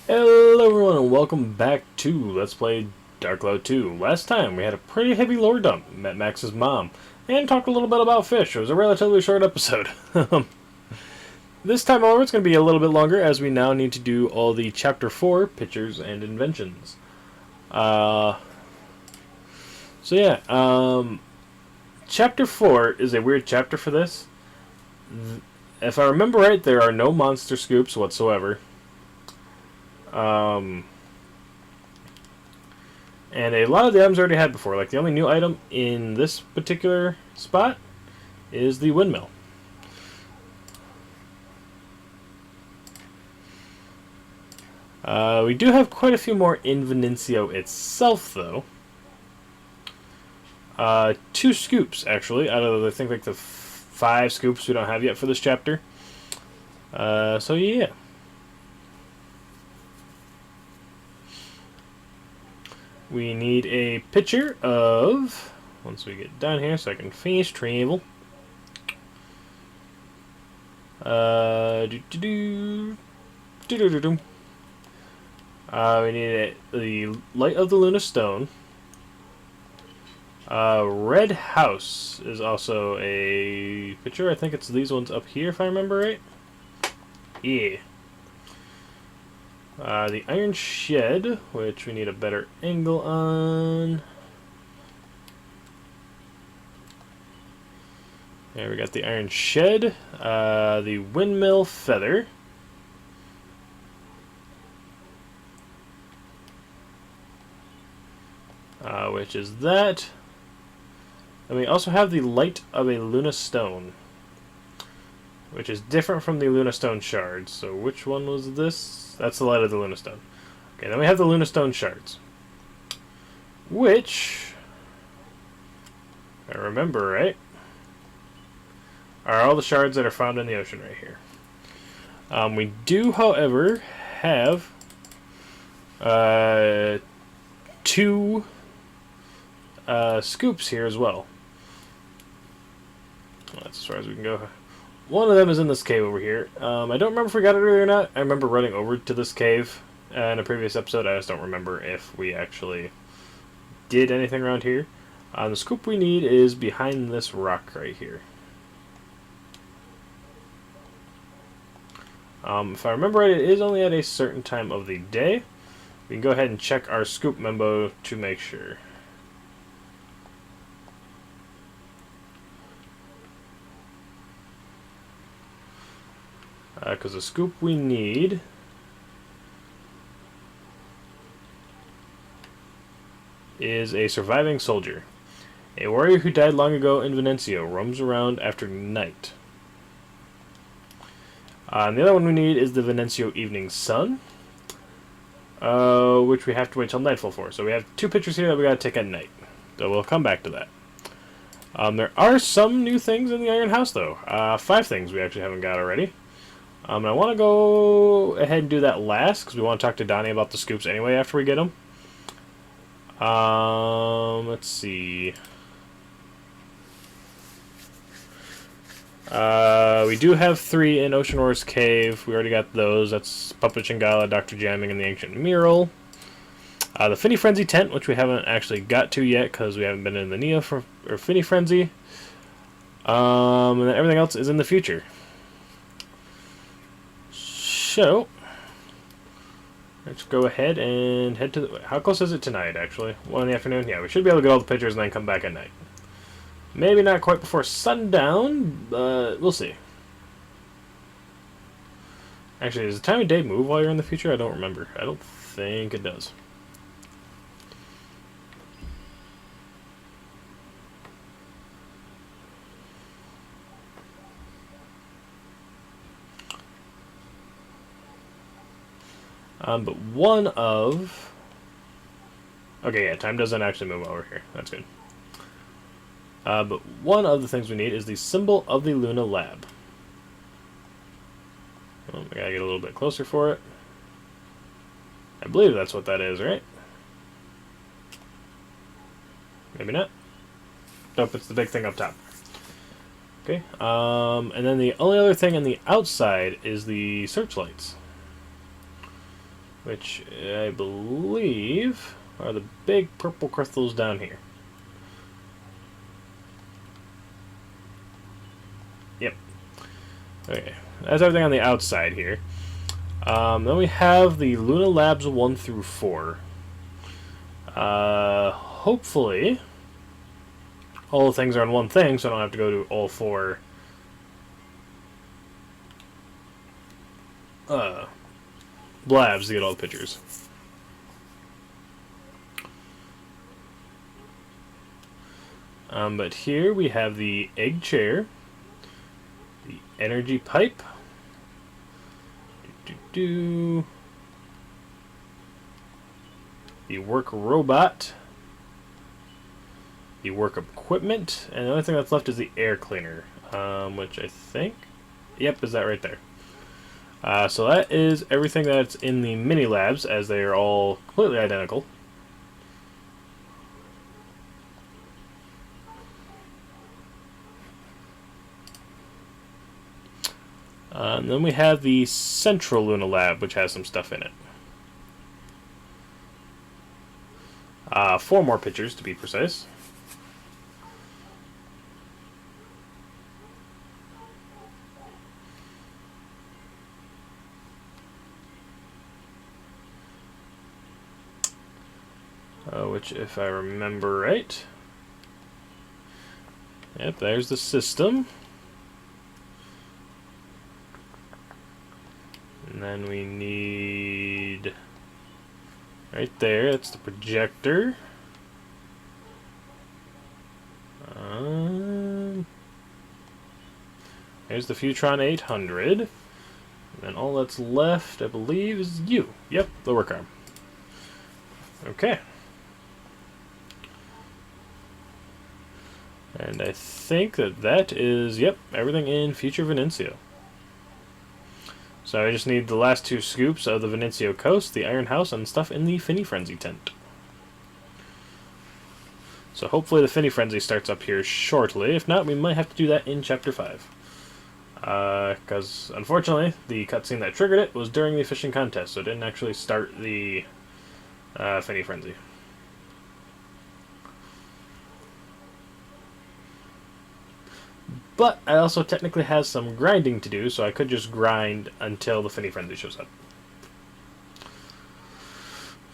Hello everyone and welcome back to Let's Play Dark Cloud 2. Last time we had a pretty heavy lore dump, met Max's mom, and talked a little bit about fish. It was a relatively short episode. This time, however, it's going to be a little bit longer as we now need to do all the Chapter 4 pictures and inventions. Chapter 4 is a weird chapter for this. If I remember right, there are no monster scoops whatsoever. And a lot of the items I already had before. Like, the only new item in this particular spot is the windmill. We do have quite a few more in Venencio itself, though. 2 scoops, actually, out of, I think, like the 5 scoops we don't have yet for this chapter. So yeah. We need a picture of, once we get done here, so I can finish travel. We need the Light of the Luna Stone. Red House is also a picture. I think it's these ones up here, if I remember right. Yeah. The Iron Shed, which we need a better angle on. There, we got the Iron Shed. The Windmill Feather. Which is that. And we also have the Light of a Luna Stone, which is different from the Luna Stone shards. So which one was this? That's the Light of the Luna Stone. Okay, then we have the Luna Stone shards, which, if I remember right, are all the shards that are found in the ocean right here. We do, however, have 2 scoops here as well. That's as far as we can go. One of them is in this cave over here. I don't remember if we got it earlier or not. I remember running over to this cave in a previous episode. I just don't remember if we actually did anything around here. The scoop we need is behind this rock right here. If I remember right, it is only at a certain time of the day. We can go ahead and check our scoop membo to make sure. Because the scoop we need is a surviving soldier. A warrior who died long ago in Venencio roams around after night. And the other one we need is the Venencio Evening Sun, which we have to wait till nightfall for. So we have 2 pictures here that we gotta take at night. So we'll come back to that. There are some new things in the Iron House, though. 5 things we actually haven't got already. And I want to go ahead and do that last, because we want to talk to Donnie about the scoops anyway after we get them. Let's see. We do have 3 in Ocean Wars Cave. We already got those. That's Puppet Chingala, Dr. Jamming, and the Ancient Mural. The Finny Frenzy tent, which we haven't actually got to yet, because we haven't been in the Neo or Finny Frenzy. And then everything else is in the future. So, let's go ahead and head to the... How close is it tonight, actually? 1 in the afternoon? Yeah, we should be able to get all the pictures and then come back at night. Maybe not quite before sundown, but we'll see. Actually, does the time of day move while you're in the future? I don't remember. I don't think it does. But one of... Okay, yeah, time doesn't actually move over here. That's good. But one of the things we need is the symbol of the Luna Lab. Oh, we gotta get a little bit closer for it. I believe that's what that is, right? Maybe not. Nope, it's the big thing up top. Okay, and then the only other thing on the outside is the searchlights. which I believe are the big purple crystals down here. Yep. Okay, that's everything on the outside here. Then we have the Luna Labs 1 through 4. Hopefully, all the things are in one thing, so I don't have to go to all 4 labs to get all the pictures. But here we have the egg chair, the energy pipe, the work robot, the work equipment, and the only thing that's left is the air cleaner, which I think, yep, is that right there. So that is everything that's in the mini labs, as they are all completely identical. And then we have the Central Luna Lab, which has some stuff in it. 4 more pictures, to be precise. Which, if I remember right... Yep, there's the system. And then we need... Right there, that's the projector. There's the Futron 800. And then all that's left, I believe, is you. Yep, the work arm. Okay. And I think that is, yep, everything in Future Venencio. So I just need the last 2 scoops of the Venencio Coast, the Iron House, and stuff in the Finny Frenzy tent. So hopefully the Finny Frenzy starts up here shortly. If not, we might have to do that in Chapter 5. Because, unfortunately, the cutscene that triggered it was during the fishing contest, so it didn't actually start the Finny Frenzy. But I also technically have some grinding to do, so I could just grind until the Finny Frenzy shows up.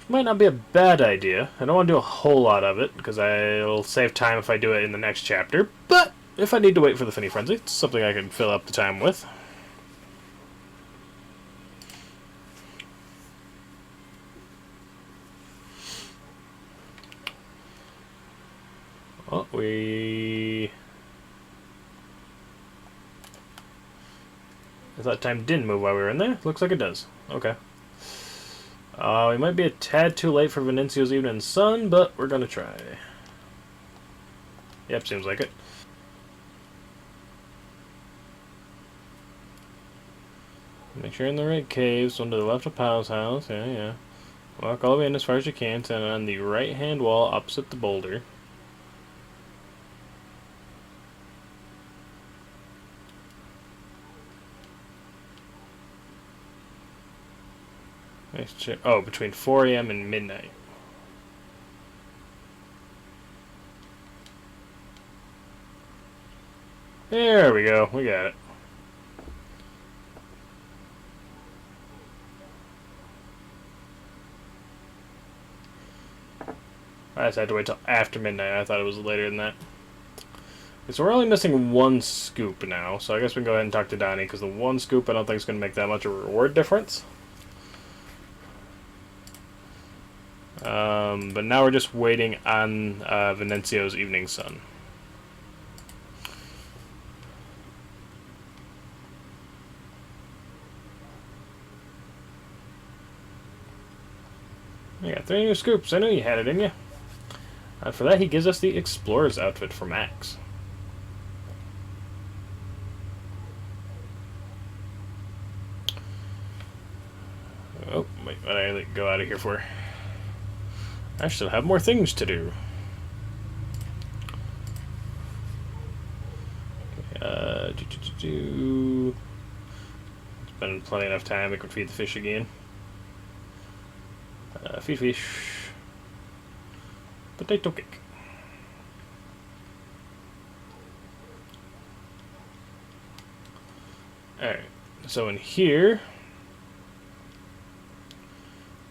Might not be a bad idea. I don't want to do a whole lot of it, because it'll save time if I do it in the next chapter. But if I need to wait for the Finny Frenzy, it's something I can fill up the time with. Well, I thought time didn't move while we were in there. Looks like it does. Okay. We might be a tad too late for Venencio's Evening Sun, but we're gonna try. Yep, seems like it. Make sure you're in the right caves, one to the left of Powell's house. Yeah. Walk all the way in as far as you can, stand on the right-hand wall opposite the boulder. Nice check. Oh, between 4 a.m. and midnight. There we go. We got it. I just had to wait till after midnight. I thought it was later than that. Okay, so we're only missing 1 scoop now, so I guess we can go ahead and talk to Donnie, because the 1 scoop I don't think is going to make that much of a reward difference. But now we're just waiting on Venencio's Evening Sun. You got 3 new scoops. I knew you had it in you. For that, he gives us the Explorer's outfit for Max. Oh, wait, what did I go out of here for? I still have more things to do. It's been plenty enough time. We can feed the fish again. Feed fish. Potato cake. Alright, so in here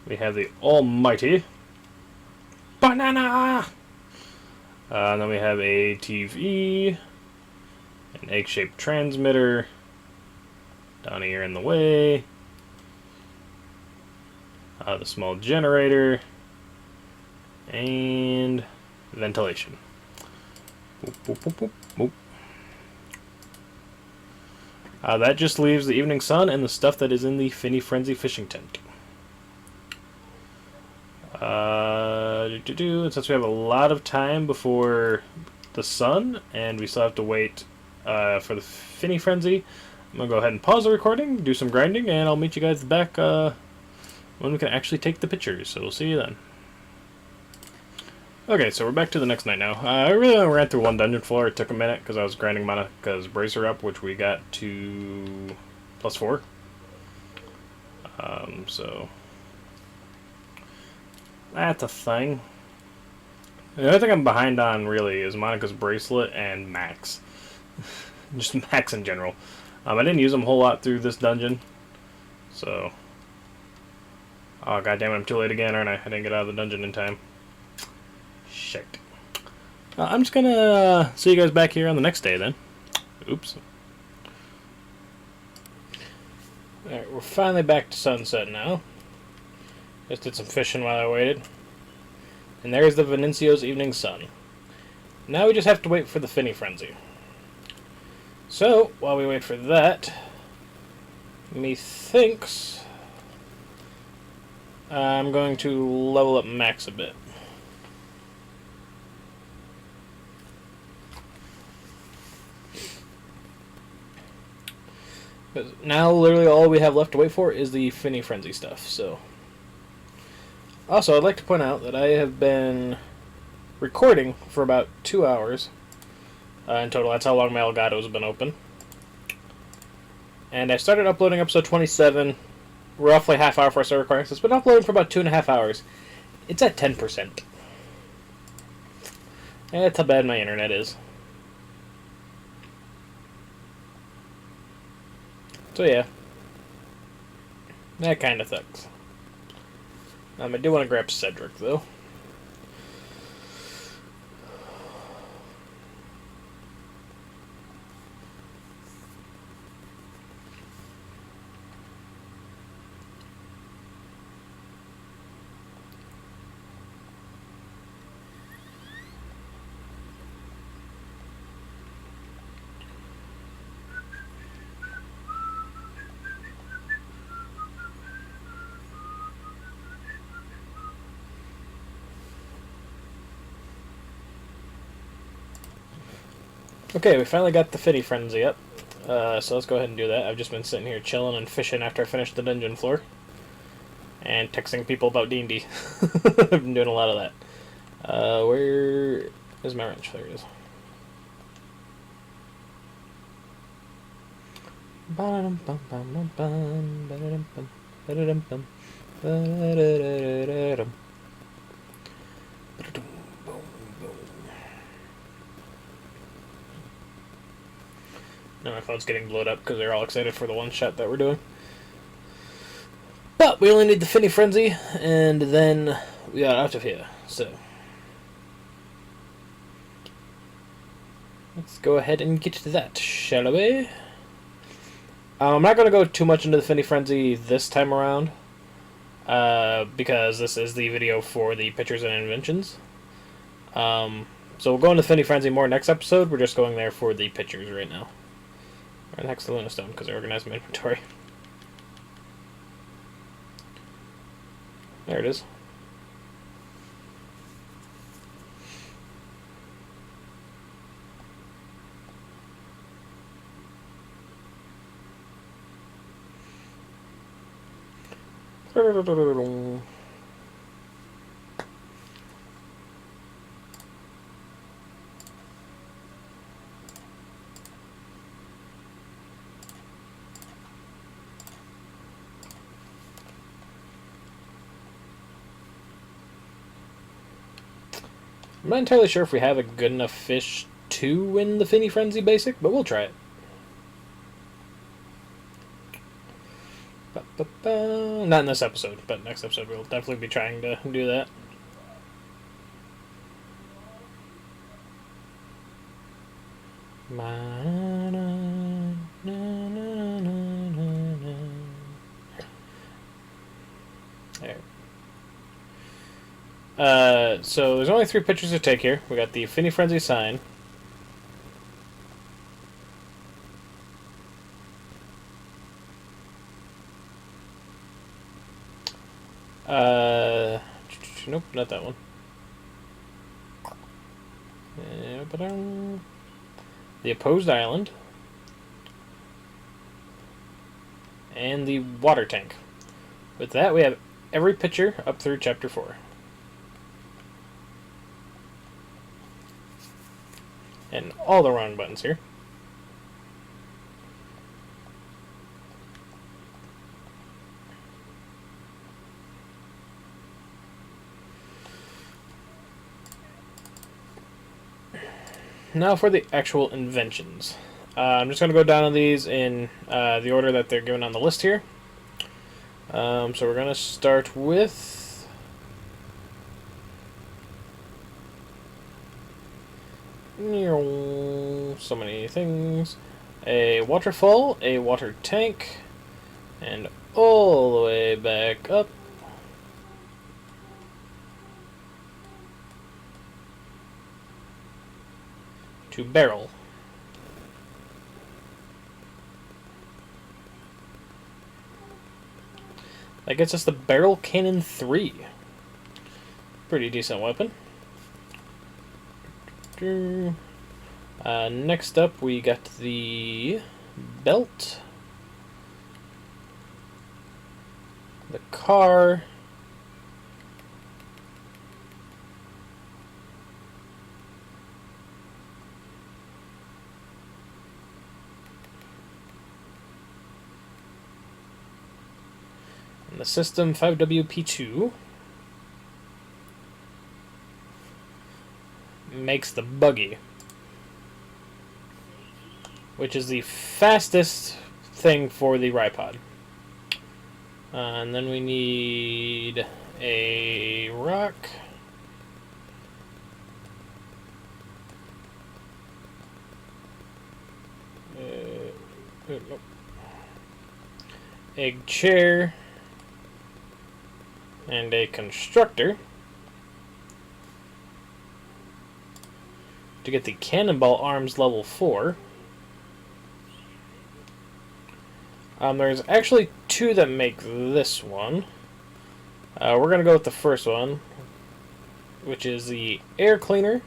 we have the almighty banana! And then we have a TV, an egg-shaped transmitter, down here in the way, the small generator, and ventilation. Boop, boop, boop, boop, boop. That just leaves the evening sun and the stuff that is in the Finny Frenzy fishing tent. And since we have a lot of time before the sun, and we still have to wait for the Finny Frenzy, I'm going to go ahead and pause the recording, do some grinding, and I'll meet you guys back when we can actually take the pictures. So we'll see you then. Okay, so we're back to the next night now. I really only ran through one dungeon floor. It took a minute because I was grinding Monica's bracer up, which we got to +4. So that's a thing. The only thing I'm behind on, really, is Monica's bracelet and Max. Just Max in general. I didn't use them a whole lot through this dungeon. So... Oh, goddammit, I'm too late again, aren't I? I didn't get out of the dungeon in time. Shit. I'm just gonna see you guys back here on the next day, then. Oops. Alright, we're finally back to sunset now. Just did some fishing while I waited. And there's the Venencio's evening sun. Now we just have to wait for the Finny Frenzy. So, while we wait for that, methinks I'm going to level up Max a bit. Because now, literally, all we have left to wait for is the Finny Frenzy stuff, so... Also, I'd like to point out that I have been recording for about 2 hours in total. That's how long my Elgato's been open. And I started uploading episode 27, roughly half hour before I started recording, so it's been uploading for about 2.5 hours. It's at 10%. That's how bad my internet is. So yeah, that kind of sucks. I do want to grab Cedric, though. Okay, we finally got the Finny Frenzy up, so let's go ahead and do that. I've just been sitting here chilling and fishing after I finished the dungeon floor. And texting people about D&D. I've been doing a lot of that. Where is my wrench? There it is. Now my phone's getting blowed up because they're all excited for the one shot that we're doing. But we only need the Finny Frenzy, and then we are out of here. So let's go ahead and get to that, shall we? I'm not going to go too much into the Finny Frenzy this time around, because this is the video for the pictures and inventions. So we'll go into Finny Frenzy more next episode. We're just going there for the pictures right now. Where the heck's the Lunastone? Because I organized my inventory. There it is. I'm not entirely sure if we have a good enough fish to win the Finny Frenzy basic, but we'll try it. Not in this episode, but next episode we'll definitely be trying to do that. There. So there's only 3 pictures to take here. We got the Finny Frenzy sign. Nope, not that one. The opposed island. And the water tank. With that, we have every picture up through Chapter 4. And all the wrong buttons here. Now for the actual inventions. I'm just going to go down on these in the order that they're given on the list here. So we're going to start with... so many things. A waterfall, a water tank, and all the way back up. To barrel. That gets us the Barrel Cannon 3. Pretty decent weapon. Next up we got the belt. The car. The system 5WP2 makes the buggy, which is the fastest thing for the Ripod. And then we need a rock. Nope. Egg chair. And a constructor to get the cannonball arms level 4. There's actually 2 that make this one. We're going to go with the first one, which is the air cleaner,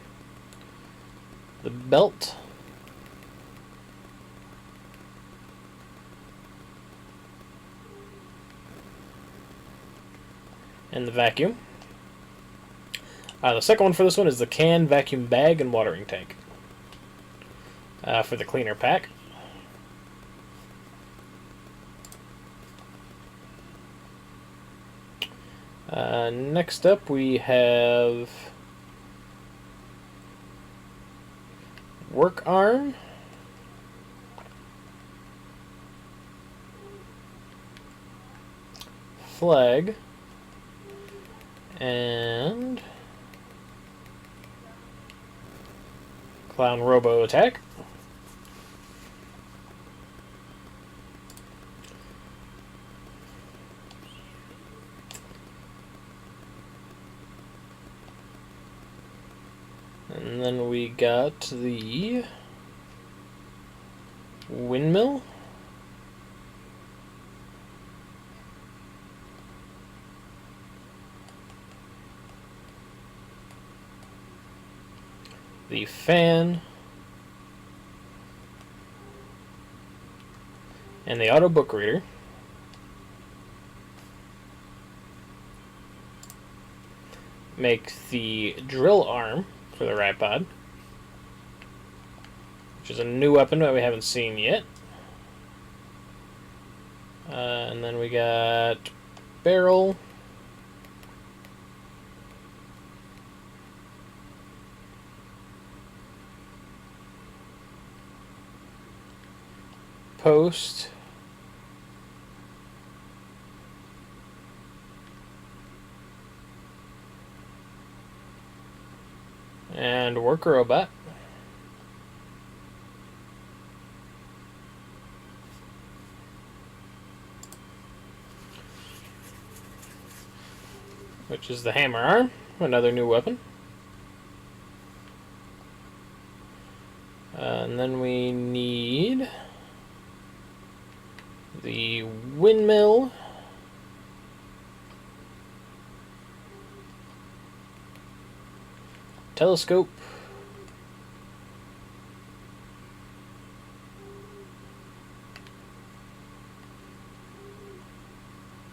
the belt, and the vacuum. The second one for this one is the can, vacuum bag, and watering tank. For the cleaner pack. Next up we have work arm, flag, and clown robo attack. And then we got the windmill. The fan. And the auto book reader. Make the drill arm for the Ripod, which is a new weapon that we haven't seen yet. And then we got barrel, post. And work robot. Which is the hammer arm, another new weapon. And then we need the windmill. Telescope.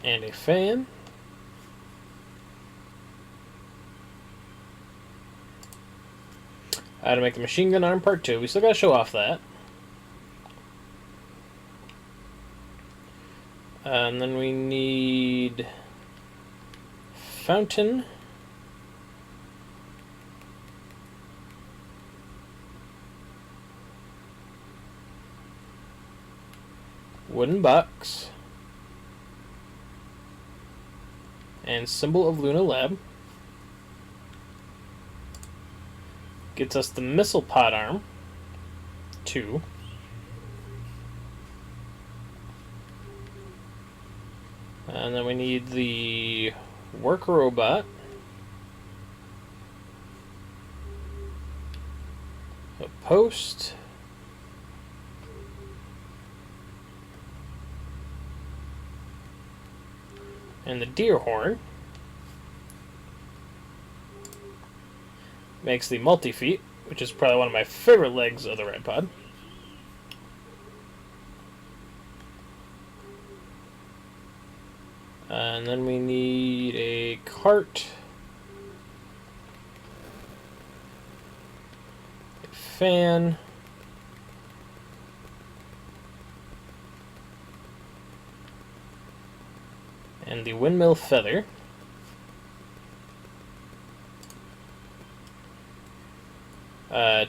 And a fan. How to make the machine gun arm part 2. We still gotta show off that. And then we need fountain. Wooden box. And symbol of Luna Lab. Gets us the missile pod arm. 2. And then we need the work robot. A post. And the deer horn. Makes the multi-feet, which is probably one of my favorite legs of the ride pod. And then we need a cart. A fan. And the windmill feather.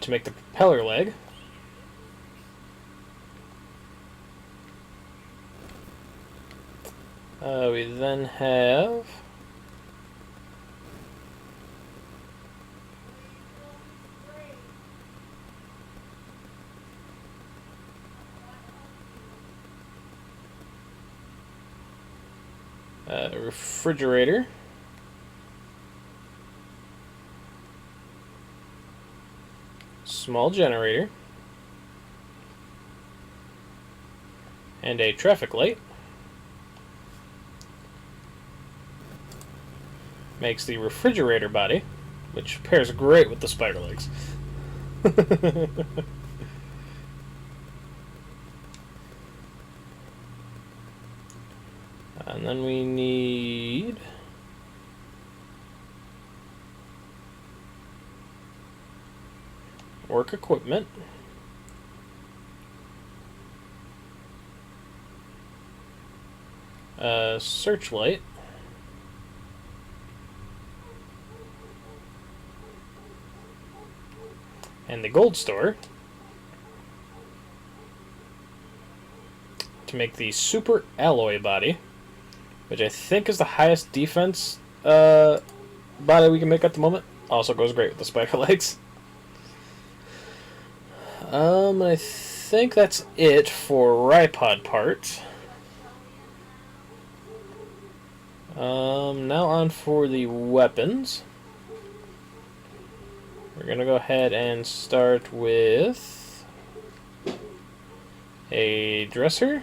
To make the propeller leg. We then have a refrigerator. Small generator. And a traffic light. Makes the refrigerator body, which pairs great with the spider legs. And then we need work equipment. Searchlight. And the gold store to make the super alloy body, which I think is the highest defense body we can make at the moment. Also goes great with the spider legs. I think that's it for Ripod parts. Now on for the weapons. We're going to go ahead and start with a dresser.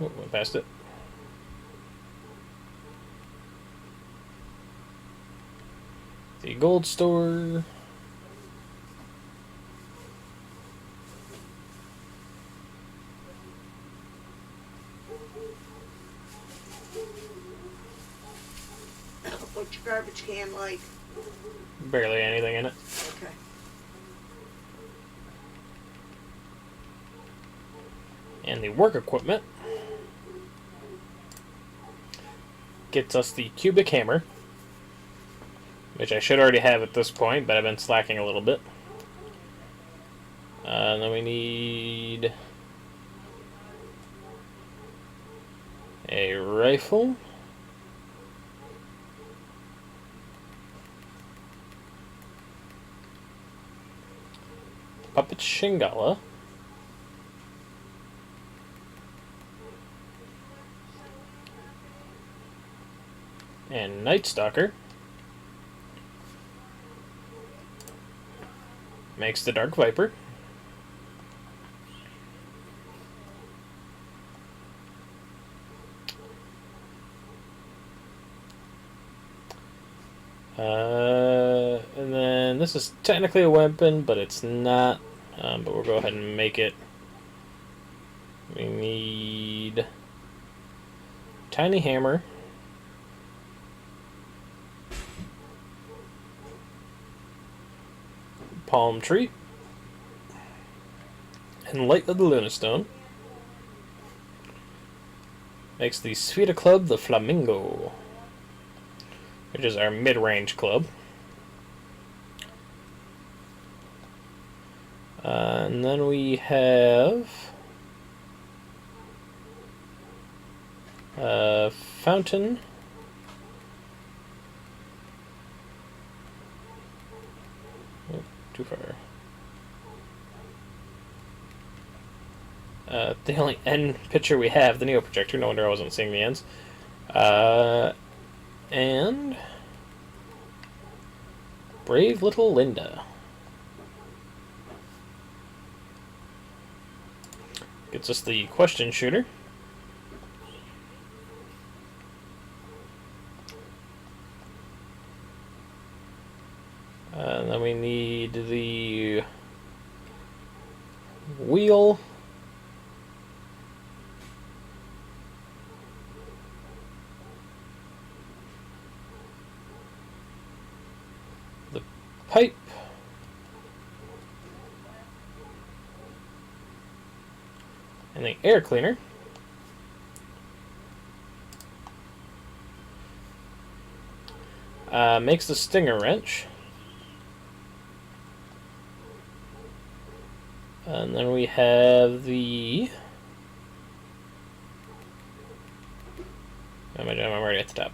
Oh, went past it. The gold store. What's your garbage can like? Barely anything in it. Okay. And the work equipment gets us the cubic hammer, which I should already have at this point, but I've been slacking a little bit. And then we need a rifle. Puppet Shingala. And Night Stalker. Makes the Dark Viper. And then this is technically a weapon, but it's not. But we'll go ahead and make it. We need tiny hammer. Palm tree. And Light of the Lunastone. Makes the Sfida Club the Flamingo, which is our mid-range club. And then we have Fountain. Oh, too far. The only end picture we have, the Neo projector. No wonder I wasn't seeing the ends. And Brave Little Linda. Gets us the question shooter. And then we need the wheel. The pipe. And the air cleaner. Makes the stinger wrench. And then we have the... I'm already at the top.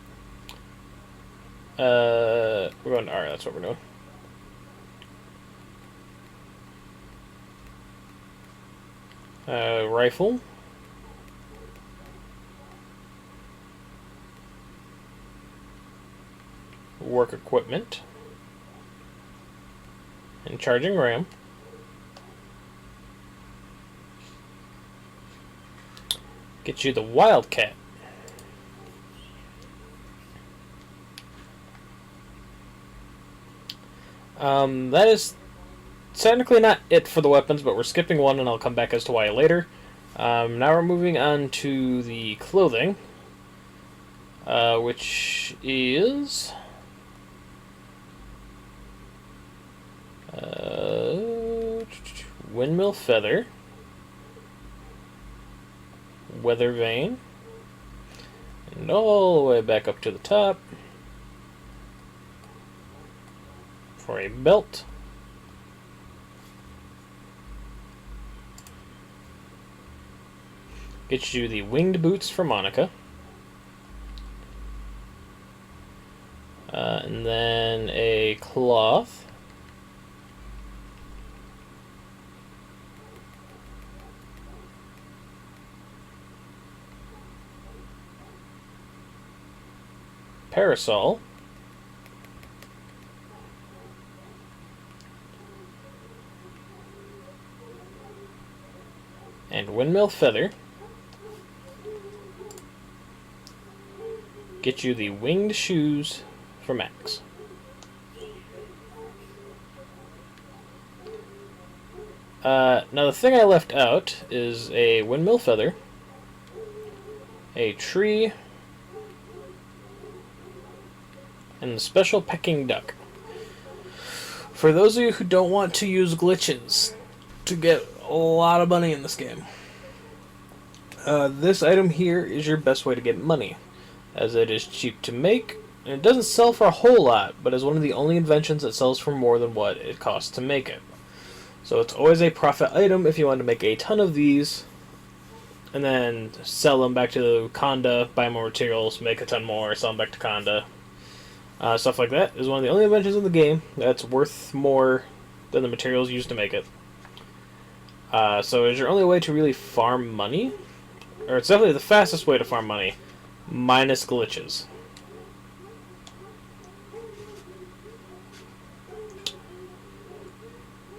We're going to R, that's what we're doing. Rifle. Work equipment. And charging RAM. Get you the Wildcat. That is technically not it for the weapons, but we're skipping one, and I'll come back as to why later. Now we're moving on to the clothing, which is windmill feather, weather vane, and all the way back up to the top for a belt. Gets you the winged boots for Monica. And then a cloth. Parasol. And windmill feather. Get you the winged shoes for Max. Now the thing I left out is a windmill feather, a tree, and the special pecking duck. For those of you who don't want to use glitches to get a lot of money in this game, this item here is your best way to get money, as it is cheap to make, and it doesn't sell for a whole lot, but is one of the only inventions that sells for more than what it costs to make it. So it's always a profit item if you want to make a ton of these, and then sell them back to Conda, buy more materials, make a ton more, sell them back to Conda. Stuff like that is one of the only inventions in the game that's worth more than the materials used to make it. So it's your only way to really farm money, or it's definitely the fastest way to farm money, minus glitches.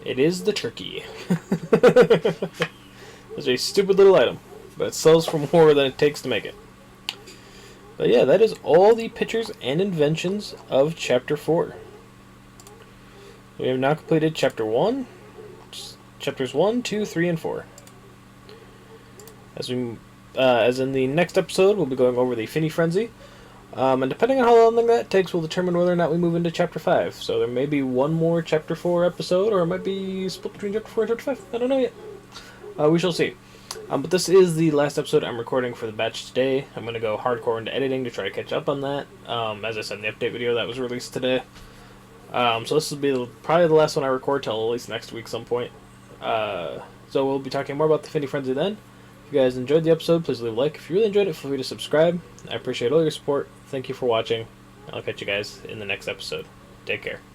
It is the turkey. It's a stupid little item, but it sells for more than it takes to make it. But yeah, that is all the pictures and inventions of Chapter 4. We have now completed Chapter 1, Chapters 1, 2, 3, and 4. As in the next episode, we'll be going over the Finny Frenzy. And depending on how long that takes, will determine whether or not we move into Chapter 5. So there may be one more Chapter 4 episode, or it might be split between Chapter 4 and Chapter 5. I don't know yet. We shall see. But this is the last episode I'm recording for the batch today. I'm going to go hardcore into editing to try to catch up on that. As I said in the update video that was released today. So this will be probably the last one I record till at least next week some point. So we'll be talking more about the Finny Frenzy then. If you guys enjoyed the episode, please leave a like. If you really enjoyed it, feel free to subscribe. I appreciate all your support. Thank you for watching. I'll catch you guys in the next episode. Take care.